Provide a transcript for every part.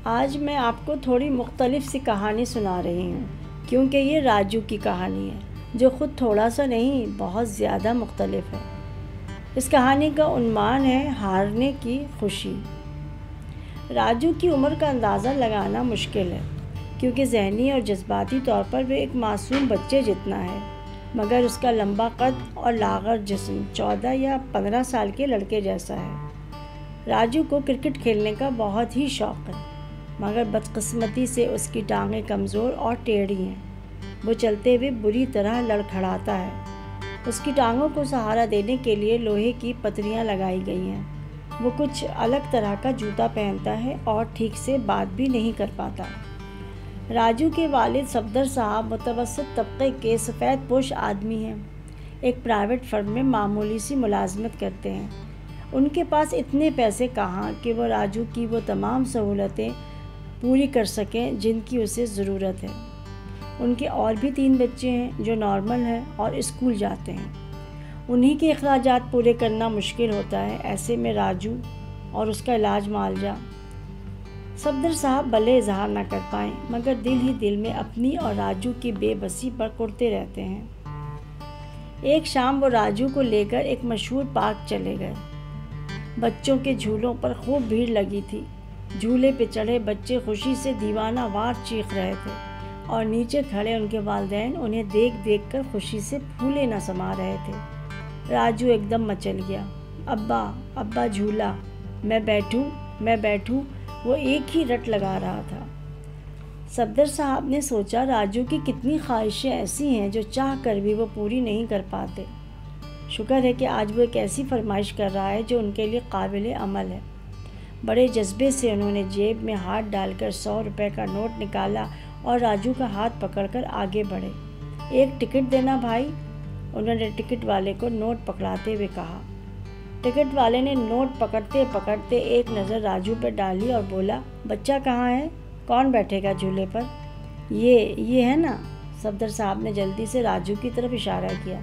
آج میں آپ کو تھوڑی مختلف سی کہانی سنا رہی ہوں، کیونکہ یہ راجو کی کہانی ہے جو خود تھوڑا سا نہیں بہت زیادہ مختلف ہے۔ اس کہانی کا عنوان ہے ہارنے کی خوشی۔ راجو کی عمر کا اندازہ لگانا مشکل ہے، کیونکہ ذہنی اور جذباتی طور پر وہ ایک معصوم بچے جتنا ہے، مگر اس کا لمبا قد اور لاغر جسم 14 یا 15 سال کے لڑکے جیسا ہے۔ راجو کو کرکٹ کھیلنے کا بہت ہی شوق ہے، مگر بدقسمتی سے اس کی ٹانگیں کمزور اور ٹیڑھی ہیں۔ وہ چلتے ہوئے بری طرح لڑکھڑاتا ہے۔ اس کی ٹانگوں کو سہارا دینے کے لیے لوہے کی پتریاں لگائی گئی ہیں۔ وہ کچھ الگ طرح کا جوتا پہنتا ہے اور ٹھیک سے بات بھی نہیں کر پاتا۔ راجو کے والد صفدر صاحب متوسط طبقے کے سفید پوش آدمی ہیں۔ ایک پرائیویٹ فرم میں معمولی سی ملازمت کرتے ہیں۔ ان کے پاس اتنے پیسے کہاں کہ وہ راجو کی وہ تمام سہولتیں پوری کر سکیں جن کی اسے ضرورت ہے۔ ان کے اور بھی 3 بچے ہیں جو نارمل ہیں اور اسکول جاتے ہیں۔ انہی کے اخراجات پورے کرنا مشکل ہوتا ہے، ایسے میں راجو اور اس کا علاج معالجہ۔ صفدر صاحب بھلے اظہار نہ کر پائیں، مگر دل ہی دل میں اپنی اور راجو کی بے بسی پر کڑتے رہتے ہیں۔ ایک شام وہ راجو کو لے کر ایک مشہور پارک چلے گئے۔ بچوں کے جھولوں پر خوب بھیڑ لگی تھی۔ جھولے پہ چڑھے بچے خوشی سے دیوانہ وار چیخ رہے تھے اور نیچے کھڑے ان کے والدین انہیں دیکھ دیکھ کر خوشی سے پھولے نہ سما رہے تھے۔ راجو ایک دم مچل گیا۔ ابا ابا جھولا، میں بیٹھوں، وہ ایک ہی رٹ لگا رہا تھا۔ صفدر صاحب نے سوچا راجو کی کتنی خواہشیں ایسی ہیں جو چاہ کر بھی وہ پوری نہیں کر پاتے۔ شکر ہے کہ آج وہ ایک ایسی فرمائش کر رہا ہے جو ان کے لیے قابل عمل ہے۔ بڑے جذبے سے انہوں نے جیب میں ہاتھ ڈال کر 100 روپے کا نوٹ نکالا اور راجو کا ہاتھ پکڑ کر آگے بڑھے۔ ایک ٹکٹ دینا بھائی، انہوں نے ٹکٹ والے کو نوٹ پکڑاتے ہوئے کہا۔ ٹکٹ والے نے نوٹ پکڑتے پکڑتے ایک نظر راجو پہ ڈالی اور بولا، بچہ کہاں ہے؟ کون بیٹھے گا جھولے پر؟ یہ ہے نا؟ صفدر صاحب نے جلدی سے راجو کی طرف اشارہ کیا۔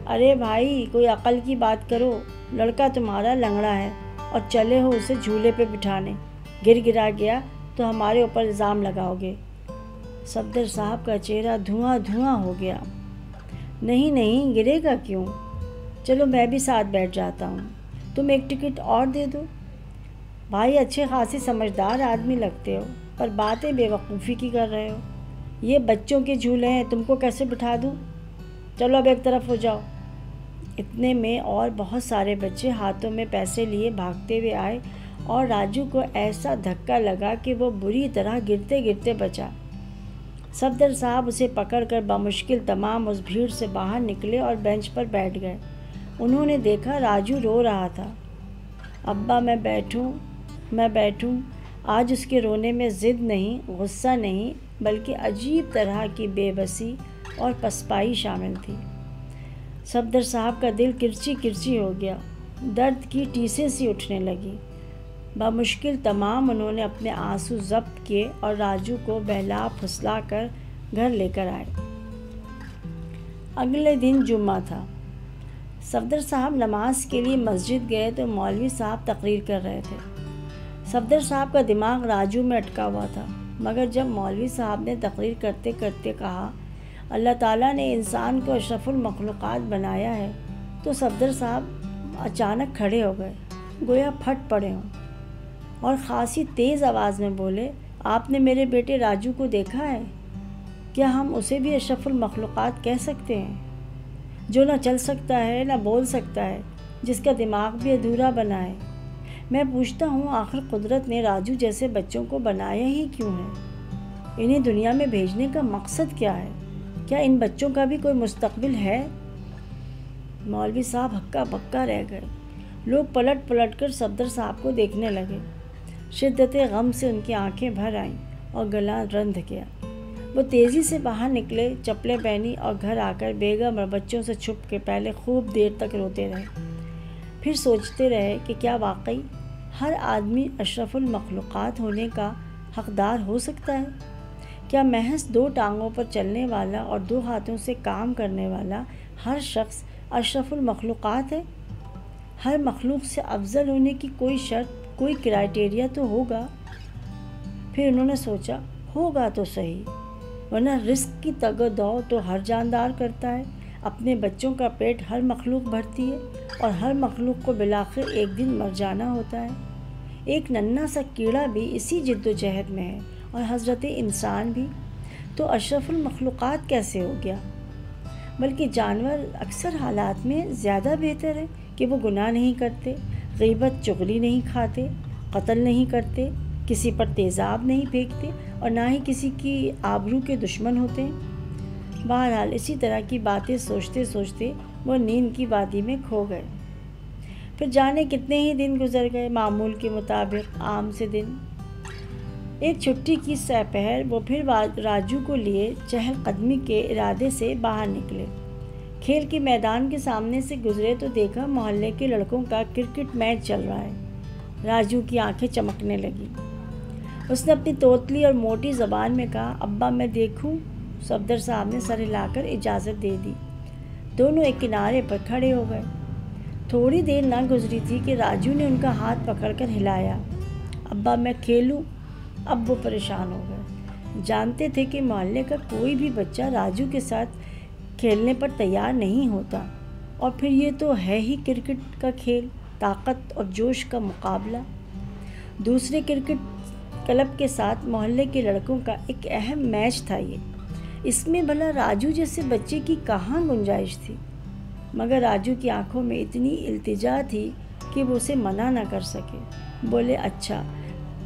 ارے بھائی کوئی عقل کی بات کرو، لڑکا تمہارا لنگڑا ہے اور چلے ہو اسے جھولے پہ بٹھانے، گر گرا گیا تو ہمارے اوپر الزام لگاؤ گے۔ صفدر صاحب کا چہرہ دھواں ہو گیا۔ نہیں گرے گا کیوں؟ چلو میں بھی ساتھ بیٹھ جاتا ہوں، تم ایک ٹکٹ اور دے دو۔ بھائی اچھے خاصی سمجھدار آدمی لگتے ہو، پر باتیں بے وقوفی کی کر رہے ہو۔ یہ بچوں کے جھولے ہیں، تم کو کیسے بٹھا دوں؟ چلو اب ایک طرف ہو جاؤ۔ اتنے میں اور بہت سارے بچے ہاتھوں میں پیسے لیے بھاگتے ہوئے آئے اور راجو کو ایسا دھکا لگا کہ وہ بری طرح گرتے گرتے بچا۔ صفدر صاحب اسے پکڑ کر بمشکل تمام اس بھیڑ سے باہر نکلے اور بینچ پر بیٹھ گئے۔ انہوں نے دیکھا راجو رو رہا تھا۔ ابا میں بیٹھوں۔ آج اس کے رونے میں ضد نہیں، غصہ نہیں، بلکہ عجیب طرح کی بے بسی اور پسپائی شامل تھی۔ صفدر صاحب کا دل کرچی کرچی ہو گیا، درد کی ٹیسیں سی اٹھنے لگی۔ بمشکل تمام انہوں نے اپنے آنسو ضبط کیے اور راجو کو بہلا پھسلا کر گھر لے کر آئے۔ اگلے دن جمعہ تھا۔ صفدر صاحب نماز کے لیے مسجد گئے تو مولوی صاحب تقریر کر رہے تھے۔ صفدر صاحب کا دماغ راجو میں اٹکا ہوا تھا، مگر جب مولوی صاحب نے تقریر کرتے کرتے کہا، اللہ تعالیٰ نے انسان کو اشرف المخلوقات بنایا ہے، تو صفدر صاحب اچانک کھڑے ہو گئے، گویا پھٹ پڑے ہوں، اور خاصی تیز آواز میں بولے، آپ نے میرے بیٹے راجو کو دیکھا ہے؟ کیا ہم اسے بھی اشرف المخلوقات کہہ سکتے ہیں؟ جو نہ چل سکتا ہے نہ بول سکتا ہے، جس کا دماغ بھی ادھورا بنا ہے۔ میں پوچھتا ہوں آخر قدرت نے راجو جیسے بچوں کو بنایا ہی کیوں ہے؟ انہیں دنیا میں بھیجنے کا مقصد کیا ہے؟ کیا ان بچوں کا بھی کوئی مستقبل ہے؟ مولوی صاحب ہکا بکا رہ گئے۔ لوگ پلٹ پلٹ کر صفدر صاحب کو دیکھنے لگے۔ شدت غم سے ان کی آنکھیں بھر آئیں اور گلا رندھ گیا۔ وہ تیزی سے باہر نکلے، چپلیں پہنی اور گھر آ کر بیگم اور بچوں سے چھپ کے پہلے خوب دیر تک روتے رہے۔ پھر سوچتے رہے کہ کیا واقعی ہر آدمی اشرف المخلوقات ہونے کا حقدار ہو سکتا ہے؟ کیا محض 2 ٹانگوں پر چلنے والا اور 2 ہاتھوں سے کام کرنے والا ہر شخص اشرف المخلوقات ہے؟ ہر مخلوق سے افضل ہونے کی کوئی شرط، کوئی کرائیٹیریا تو ہوگا۔ پھر انہوں نے سوچا ہوگا تو صحیح، ورنہ رزق کی تگ و دو تو ہر جاندار کرتا ہے، اپنے بچوں کا پیٹ ہر مخلوق بھرتی ہے اور ہر مخلوق کو بالآخر ایک دن مر جانا ہوتا ہے۔ ایک ننھا سا کیڑا بھی اسی جد و جہد میں ہے اور حضرت انسان بھی، تو اشرف المخلوقات کیسے ہو گیا؟ بلکہ جانور اکثر حالات میں زیادہ بہتر ہے کہ وہ گناہ نہیں کرتے، غیبت چغلی نہیں کھاتے، قتل نہیں کرتے، کسی پر تیزاب نہیں پھینکتے اور نہ ہی کسی کی آبرو کے دشمن ہوتے ہیں۔ بہرحال اسی طرح کی باتیں سوچتے سوچتے وہ نیند کی وادی میں کھو گئے۔ پھر جانے کتنے ہی دن گزر گئے، معمول کے مطابق عام سے دن۔ ایک چھٹی کی سپہر وہ پھر راجو کو لیے چہل قدمی کے ارادے سے باہر نکلے۔ کھیل کے میدان کے سامنے سے گزرے تو دیکھا محلے کے لڑکوں کا کرکٹ میچ چل رہا ہے۔ راجو کی آنکھیں چمکنے لگی۔ اس نے اپنی توتلی اور موٹی زبان میں کہا، ابا میں دیکھوں؟ صفدر صاحب نے سر ہلا کر اجازت دے دی۔ دونوں ایک کنارے پر کھڑے ہو گئے۔ تھوڑی دیر نہ گزری تھی کہ راجو نے ان کا ہاتھ پکڑ کر ہلایا، ابا میں کھیلوں؟ اب وہ پریشان ہو گئے۔ جانتے تھے کہ محلے کا کوئی بھی بچہ راجو کے ساتھ کھیلنے پر تیار نہیں ہوتا، اور پھر یہ تو ہے ہی کرکٹ کا کھیل، طاقت اور جوش کا مقابلہ۔ دوسرے کرکٹ کلب کے ساتھ محلے کے لڑکوں کا ایک اہم میچ تھا یہ، اس میں بھلا راجو جیسے بچے کی کہاں گنجائش تھی؟ مگر راجو کی آنکھوں میں اتنی التجا تھی کہ وہ اسے منع نہ کر سکے۔ بولے، اچھا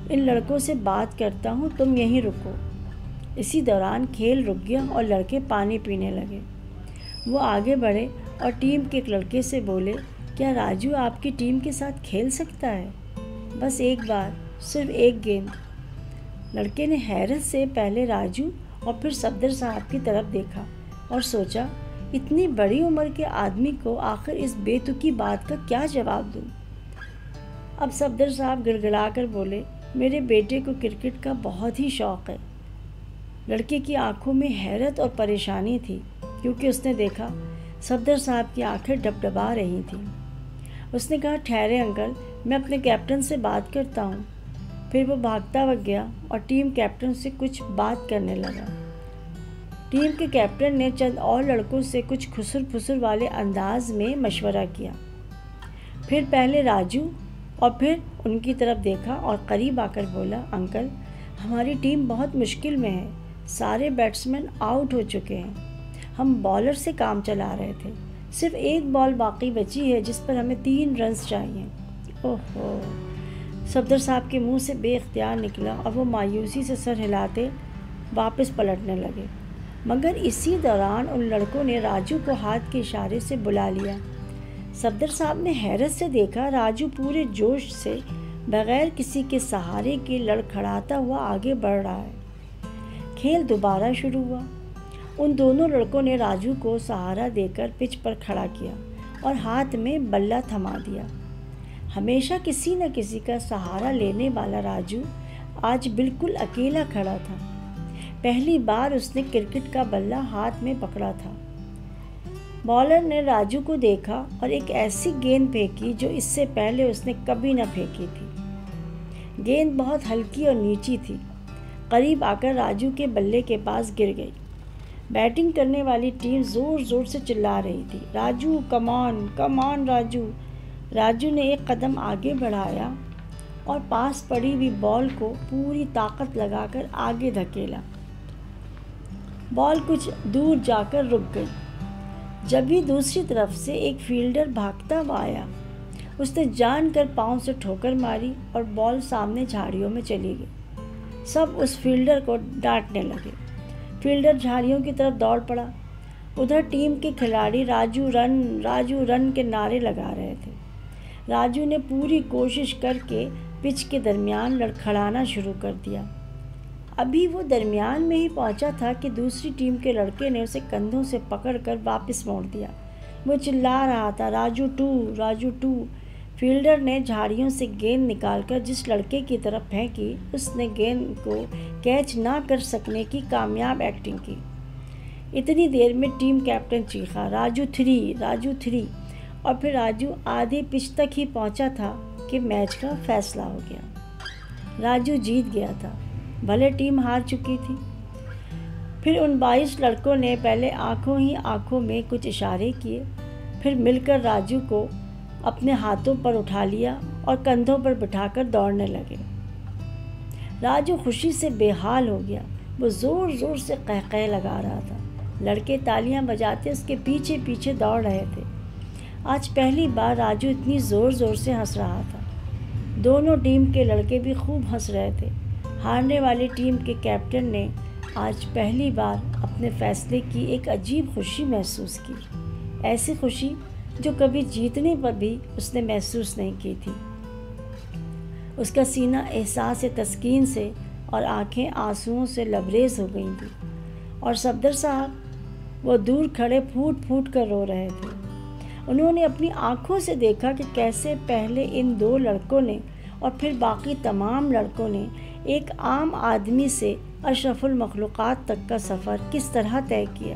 ان لڑکوں سے بات کرتا ہوں، تم یہیں رکو۔ اسی دوران کھیل رک گیا اور لڑکے پانی پینے لگے۔ وہ آگے بڑھے اور ٹیم کے ایک لڑکے سے بولے، کیا راجو آپ کی ٹیم کے ساتھ کھیل سکتا ہے؟ بس ایک بار، صرف ایک گیند۔ لڑکے نے حیرت سے پہلے راجو اور پھر صفدر صاحب کی طرف دیکھا اور سوچا، اتنی بڑی عمر کے آدمی کو آخر اس بے تکی بات کا کیا جواب دوں؟ اب صفدر صاحب گڑ گڑا کر بولے، میرے بیٹے کو کرکٹ کا بہت ہی شوق ہے۔ لڑکے کی آنکھوں میں حیرت اور پریشانی تھی، کیونکہ اس نے دیکھا صفدر صاحب کی آنکھیں ڈبڈبا رہی تھیں۔ اس نے کہا، ٹھہرے انکل، میں اپنے کیپٹن سے بات کرتا ہوں۔ پھر وہ بھاگتا ہوا گیا اور ٹیم کیپٹن سے کچھ بات کرنے لگا۔ ٹیم کے کیپٹن نے چند اور لڑکوں سے کچھ خسر پھسر والے انداز میں مشورہ کیا، پھر پہلے راجو اور پھر ان کی طرف دیکھا اور قریب آ کر بولا، انکل ہماری ٹیم بہت مشکل میں ہے، سارے بیٹسمین آؤٹ ہو چکے ہیں، ہم بالر سے کام چلا رہے تھے، صرف ایک بال باقی بچی ہے جس پر ہمیں 3 رنز چاہیے۔ اوہو، صفدر صاحب کے منہ سے بے اختیار نکلا اور وہ مایوسی سے سر ہلاتے واپس پلٹنے لگے۔ مگر اسی دوران ان لڑکوں نے راجو کو ہاتھ کے اشارے سے بلا لیا۔ صفدر صاحب نے حیرت سے دیکھا، راجو پورے جوش سے بغیر کسی کے سہارے کے لڑکھڑاتا ہوا آگے بڑھ رہا ہے۔ کھیل دوبارہ شروع ہوا۔ ان دونوں لڑکوں نے راجو کو سہارا دے کر پچ پر کھڑا کیا اور ہاتھ میں بلہ تھما دیا۔ ہمیشہ کسی نہ کسی کا سہارا لینے والا راجو آج بالکل اکیلا کھڑا تھا۔ پہلی بار اس نے کرکٹ کا بلہ ہاتھ میں پکڑا تھا۔ بالر نے راجو کو دیکھا اور ایک ایسی گیند پھینکی جو اس سے پہلے اس نے کبھی نہ پھینکی تھی۔ گیند بہت ہلکی اور نیچی تھی، قریب آ کر راجو کے بلے کے پاس گر گئی۔ بیٹنگ کرنے والی ٹیم زور زور سے چلا رہی تھی، راجو کم آن، کم آن راجو۔ راجو نے ایک قدم آگے بڑھایا اور پاس پڑی ہوئی بال کو پوری طاقت لگا کر آگے دھکیلا۔ بال کچھ دور جا کر رک گئی۔ جب ہی دوسری طرف سے ایک فیلڈر بھاگتا ہوا آیا، اس نے جان کر پاؤں سے ٹھوکر ماری اور بال سامنے جھاڑیوں میں چلی گئی۔ سب اس فیلڈر کو ڈانٹنے لگے۔ فیلڈر جھاڑیوں کی طرف دوڑ پڑا۔ ادھر ٹیم کے کھلاڑی راجو رن کے نعرے لگا رہے تھے۔ راجو نے پوری کوشش کر کے پچ کے درمیان لڑکھڑانا شروع کر دیا۔ ابھی وہ درمیان میں ہی پہنچا تھا کہ دوسری ٹیم کے لڑکے نے اسے کندھوں سے پکڑ کر واپس موڑ دیا۔ وہ چلا رہا تھا، Raju two, Raju two. Fielder نے جھاڑیوں سے گیند نکال کر جس لڑکے کی طرف پھینکی، اس نے گیند کو کیچ نہ کر سکنے کی کامیاب ایکٹنگ کی۔ اتنی دیر میں ٹیم کیپٹن چیخا، راجو 3، راجو 3، اور پھر راجو آدھی پچ تک ہی پہنچا تھا کہ میچ کا فیصلہ ہو گیا۔ راجو جیت گیا تھا۔ بھلے ٹیم ہار چکی تھی۔ پھر ان 22 لڑکوں نے پہلے آنکھوں ہی آنکھوں میں کچھ اشارے کیے، پھر مل کر راجو کو اپنے ہاتھوں پر اٹھا لیا اور کندھوں پر بٹھا کر دوڑنے لگے۔ راجو خوشی سے بے حال ہو گیا، وہ زور زور سے قہقہے لگا رہا تھا۔ لڑکے تالیاں بجاتے اس کے پیچھے پیچھے دوڑ رہے تھے۔ آج پہلی بار راجو اتنی زور زور سے ہنس رہا تھا۔ دونوں ٹیم کے لڑکے بھی خوب ہنس رہے تھے۔ ہارنے والی ٹیم کے کیپٹن نے آج پہلی بار اپنے فیصلے کی ایک عجیب خوشی محسوس کی، ایسی خوشی جو کبھی جیتنے پر بھی اس نے محسوس نہیں کی تھی۔ اس کا سینہ احساس تسکین سے اور آنکھیں آنسوؤں سے لبریز ہو گئی تھیں، اور صفدر صاحب وہ دور کھڑے پھوٹ پھوٹ کر رو رہے تھے۔ انہوں نے اپنی آنکھوں سے دیکھا کہ کیسے پہلے ان 2 لڑکوں نے اور پھر باقی تمام لڑکوں نے ایک عام آدمی سے اشرف المخلوقات تک کا سفر کس طرح طے کیا،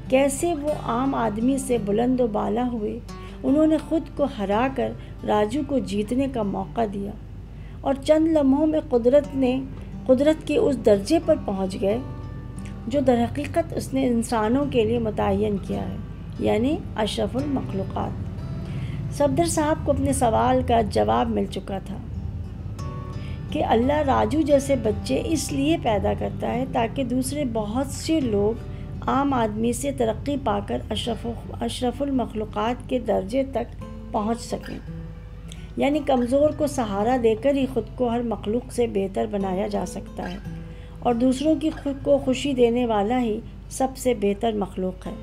کیسے وہ عام آدمی سے بلند و بالا ہوئے۔ انہوں نے خود کو ہرا کر راجو کو جیتنے کا موقع دیا، اور چند لمحوں میں قدرت کے اس درجے پر پہنچ گئے جو در حقیقت اس نے انسانوں کے لیے متعین کیا ہے، یعنی اشرف المخلوقات۔ صفدر صاحب کو اپنے سوال کا جواب مل چکا تھا کہ اللہ راجو جیسے بچے اس لیے پیدا کرتا ہے تاکہ دوسرے بہت سے لوگ عام آدمی سے ترقی پا کر اشرف المخلوقات کے درجے تک پہنچ سکیں، یعنی کمزور کو سہارا دے کر ہی خود کو ہر مخلوق سے بہتر بنایا جا سکتا ہے، اور دوسروں کی خود کو خوشی دینے والا ہی سب سے بہتر مخلوق ہے۔